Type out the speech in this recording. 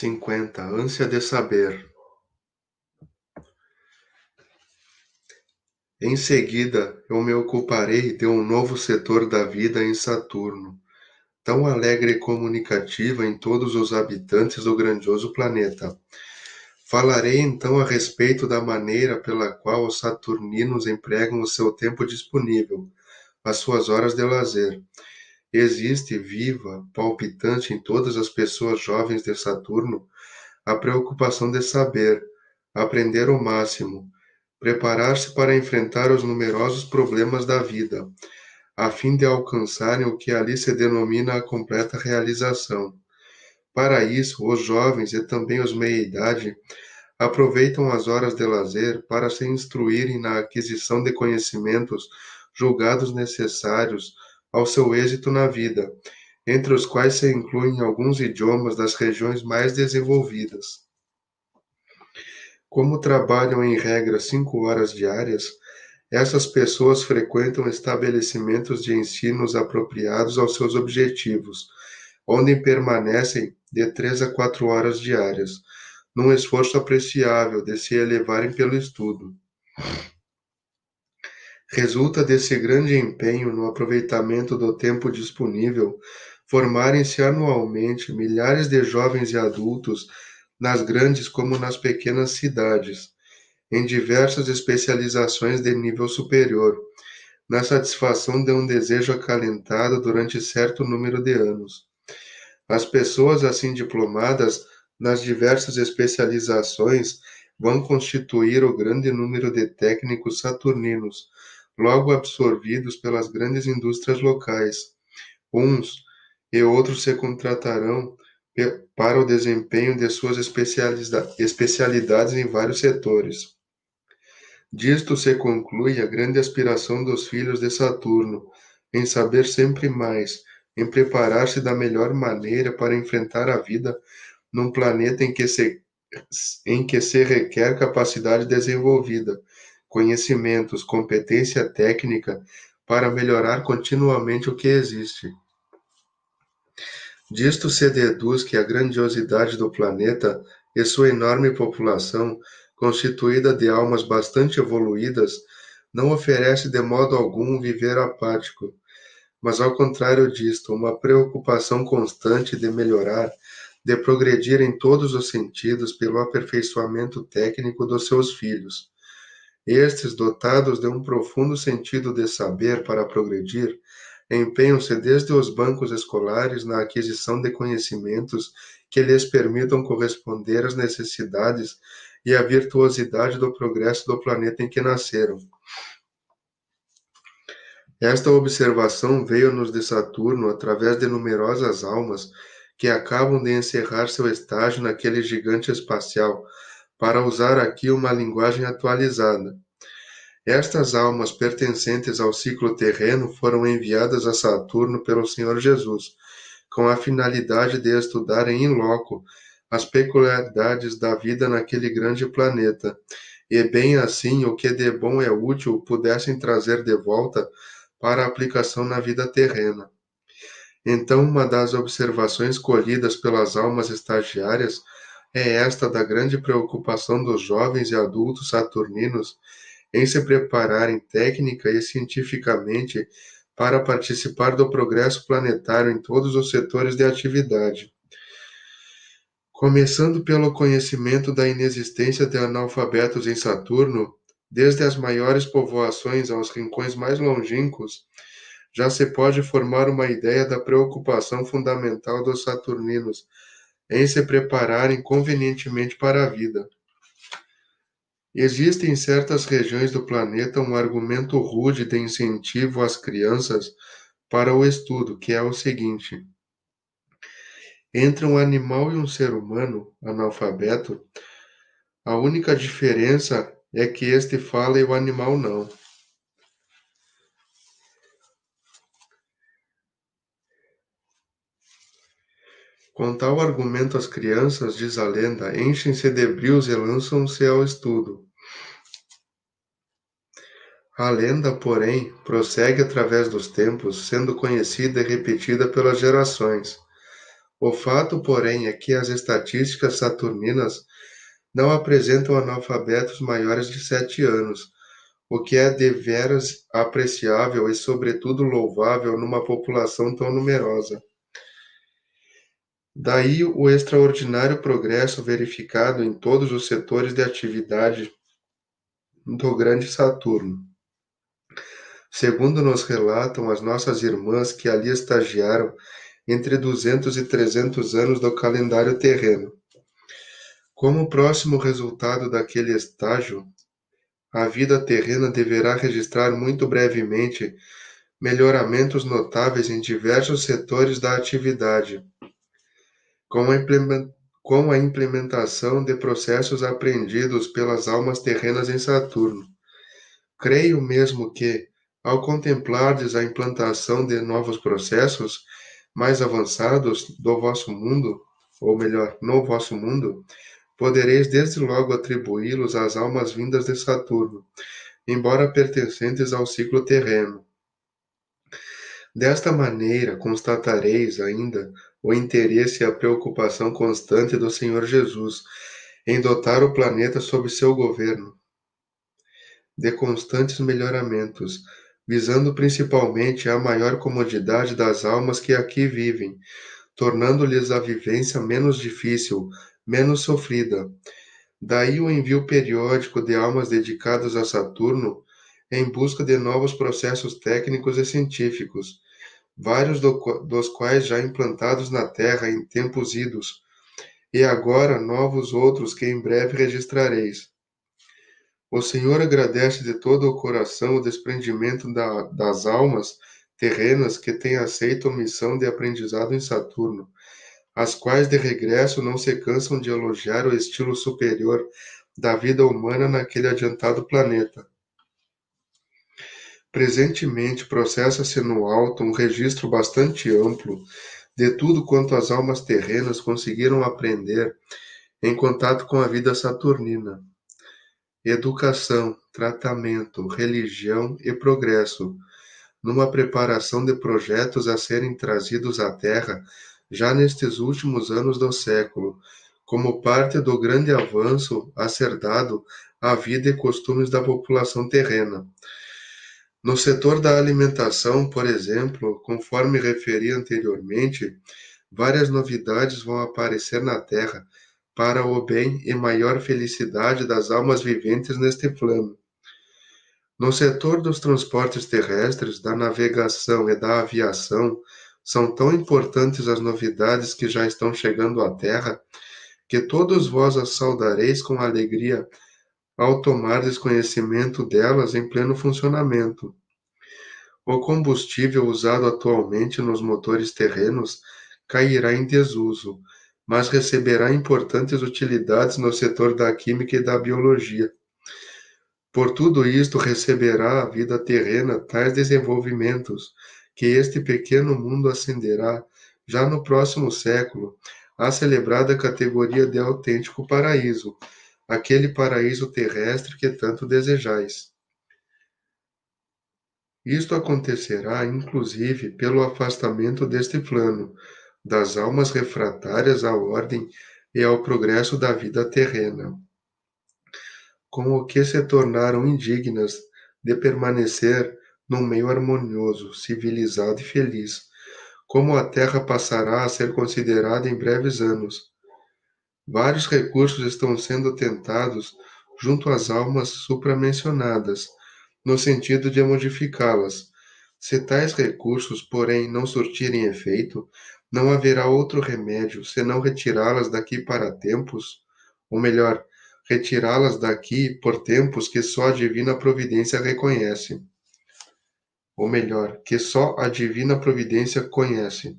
50. Ânsia de saber. Em seguida, eu me ocuparei de um novo setor da vida em Saturno, tão alegre e comunicativa em todos os habitantes do grandioso planeta. Falarei então a respeito da maneira pela qual os saturninos empregam o seu tempo disponível, as suas horas de lazer. Existe viva, palpitante em todas as pessoas jovens de Saturno, a preocupação de saber, aprender o máximo, preparar-se para enfrentar os numerosos problemas da vida, a fim de alcançarem o que ali se denomina a completa realização. Para isso, os jovens e também os meia-idade aproveitam as horas de lazer para se instruírem na aquisição de conhecimentos julgados necessários ao seu êxito na vida, entre os quais se incluem alguns idiomas das regiões mais desenvolvidas. Como trabalham em regra 5 horas diárias, essas pessoas frequentam estabelecimentos de ensinos apropriados aos seus objetivos, onde permanecem de 3 a 4 horas diárias, num esforço apreciável de se elevarem pelo estudo. Resulta desse grande empenho no aproveitamento do tempo disponível formarem-se anualmente milhares de jovens e adultos nas grandes como nas pequenas cidades, em diversas especializações de nível superior, na satisfação de um desejo acalentado durante certo número de anos. As pessoas assim diplomadas nas diversas especializações vão constituir o grande número de técnicos saturninos, logo absorvidos pelas grandes indústrias locais. Uns e outros se contratarão para o desempenho de suas especialidades em vários setores. Disto se conclui a grande aspiração dos filhos de Saturno, em saber sempre mais, em preparar-se da melhor maneira para enfrentar a vida num planeta em que se requer capacidade desenvolvida, conhecimentos, competência técnica para melhorar continuamente o que existe. Disto se deduz que a grandiosidade do planeta e sua enorme população, constituída de almas bastante evoluídas, não oferece de modo algum um viver apático, mas ao contrário disto, uma preocupação constante de melhorar, de progredir em todos os sentidos pelo aperfeiçoamento técnico dos seus filhos. Estes, dotados de um profundo sentido de saber para progredir, empenham-se desde os bancos escolares na aquisição de conhecimentos que lhes permitam corresponder às necessidades e à virtuosidade do progresso do planeta em que nasceram. Esta observação veio-nos de Saturno através de numerosas almas que acabam de encerrar seu estágio naquele gigante espacial, para usar aqui uma linguagem atualizada. Estas almas pertencentes ao ciclo terreno foram enviadas a Saturno pelo Senhor Jesus, com a finalidade de estudarem in loco as peculiaridades da vida naquele grande planeta, e bem assim o que de bom é útil pudessem trazer de volta para aplicação na vida terrena. Então, uma das observações colhidas pelas almas estagiárias é esta da grande preocupação dos jovens e adultos saturninos em se prepararem técnica e cientificamente para participar do progresso planetário em todos os setores de atividade. Começando pelo conhecimento da inexistência de analfabetos em Saturno, desde as maiores povoações aos rincões mais longínquos, já se pode formar uma ideia da preocupação fundamental dos saturninos em se prepararem convenientemente para a vida. Existe em certas regiões do planeta um argumento rude de incentivo às crianças para o estudo, que é o seguinte: entre um animal e um ser humano analfabeto, a única diferença é que este fala e o animal não. Com tal argumento, as crianças, diz a lenda, enchem-se de brios e lançam-se ao estudo. A lenda, porém, prossegue através dos tempos, sendo conhecida e repetida pelas gerações. O fato, porém, é que as estatísticas saturninas não apresentam analfabetos maiores de 7 anos, o que é deveras apreciável e, sobretudo, louvável numa população tão numerosa. Daí o extraordinário progresso verificado em todos os setores de atividade do grande Saturno. Segundo nos relatam as nossas irmãs que ali estagiaram entre 200 e 300 anos do calendário terreno. Como próximo resultado daquele estágio, a vida terrena deverá registrar muito brevemente melhoramentos notáveis em diversos setores da atividade, com a implementação de processos aprendidos pelas almas terrenas em Saturno. Creio mesmo que, ao contemplardes a implantação de novos processos mais avançados do vosso mundo, ou melhor, no vosso mundo, podereis desde logo atribuí-los às almas vindas de Saturno, embora pertencentes ao ciclo terreno. Desta maneira, constatareis ainda o interesse e a preocupação constante do Senhor Jesus em dotar o planeta sob seu governo de constantes melhoramentos, visando principalmente a maior comodidade das almas que aqui vivem, tornando-lhes a vivência menos difícil, menos sofrida. Daí o envio periódico de almas dedicadas a Saturno em busca de novos processos técnicos e científicos, vários dos quais já implantados na Terra em tempos idos, e agora novos outros que em breve registrareis. O Senhor agradece de todo o coração o desprendimento das almas terrenas que têm aceito a missão de aprendizado em Saturno, as quais de regresso não se cansam de elogiar o estilo superior da vida humana naquele adiantado planeta. Presentemente processa-se no alto um registro bastante amplo de tudo quanto as almas terrenas conseguiram aprender em contato com a vida saturnina. Educação, tratamento, religião e progresso, numa preparação de projetos a serem trazidos à Terra já nestes últimos anos do século, como parte do grande avanço a ser dado à vida e costumes da população terrena. No setor da alimentação, por exemplo, conforme referi anteriormente, várias novidades vão aparecer na Terra para o bem e maior felicidade das almas viventes neste plano. No setor dos transportes terrestres, da navegação e da aviação, são tão importantes as novidades que já estão chegando à Terra, que todos vós as saudareis com alegria ao tomardes conhecimento delas em pleno funcionamento. O combustível usado atualmente nos motores terrenos cairá em desuso, mas receberá importantes utilidades no setor da química e da biologia. Por tudo isto receberá a vida terrena tais desenvolvimentos, que este pequeno mundo ascenderá, já no próximo século, à celebrada categoria de autêntico paraíso, aquele paraíso terrestre que tanto desejais. Isto acontecerá, inclusive, pelo afastamento deste plano, das almas refratárias à ordem e ao progresso da vida terrena, com o que se tornaram indignas de permanecer num meio harmonioso, civilizado e feliz, como a terra passará a ser considerada em breves anos. Vários recursos estão sendo tentados junto às almas supramencionadas, no sentido de modificá-las. Se tais recursos, porém, não surtirem efeito, não haverá outro remédio senão retirá-las daqui para tempos, ou melhor, retirá-las daqui por tempos que só a divina providência reconhece, ou melhor, que só a divina providência conhece.